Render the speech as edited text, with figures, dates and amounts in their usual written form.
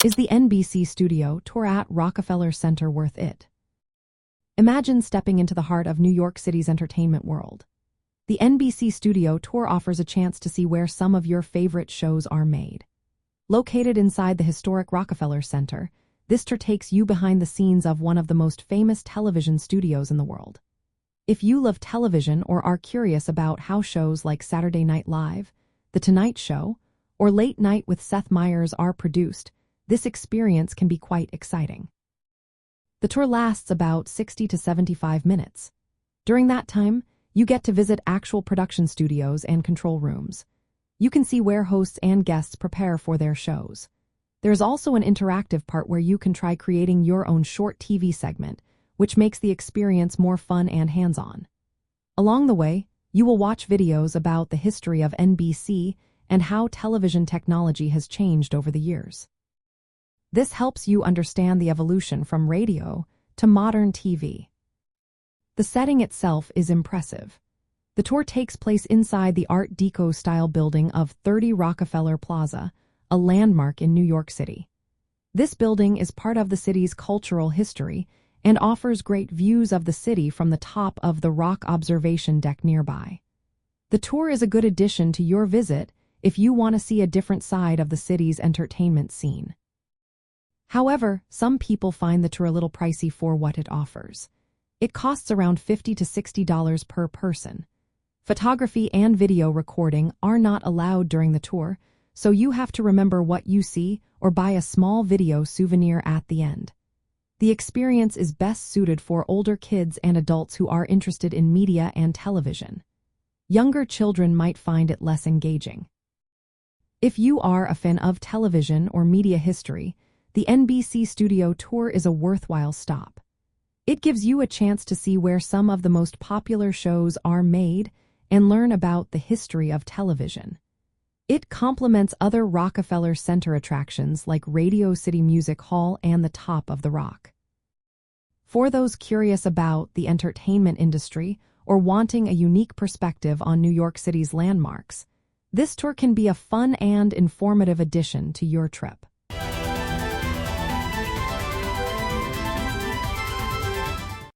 Is the NBC Studio Tour at Rockefeller Center worth it? Imagine stepping into the heart of New York City's entertainment world. The NBC Studio Tour offers a chance to see where some of your favorite shows are made. Located inside the historic Rockefeller Center, this tour takes you behind the scenes of one of the most famous television studios in the world. If you love television or are curious about how shows like Saturday Night Live, The Tonight Show, or Late Night with Seth Meyers are produced, this experience can be quite exciting. The tour lasts about 60 to 75 minutes. During that time, you get to visit actual production studios and control rooms. You can see where hosts and guests prepare for their shows. There's also an interactive part where you can try creating your own short TV segment, which makes the experience more fun and hands-on. Along the way, you will watch videos about the history of NBC and how television technology has changed over the years. This helps you understand the evolution from radio to modern TV. The setting itself is impressive. The tour takes place inside the Art Deco style building of 30 Rockefeller Plaza, a landmark in New York City. This building is part of the city's cultural history and offers great views of the city from the top of the rock observation deck nearby. The tour is a good addition to your visit if you want to see a different side of the city's entertainment scene. However, some people find the tour a little pricey for what it offers. It costs around $50 to $60 per person. Photography and video recording are not allowed during the tour, so you have to remember what you see or buy a small video souvenir at the end. The experience is best suited for older kids and adults who are interested in media and television. Younger children might find it less engaging. If you are a fan of television or media history, the NBC Studio Tour is a worthwhile stop. It gives you a chance to see where some of the most popular shows are made and learn about the history of television. It complements other Rockefeller Center attractions like Radio City Music Hall and the Top of the Rock. For those curious about the entertainment industry or wanting a unique perspective on New York City's landmarks, this tour can be a fun and informative addition to your trip.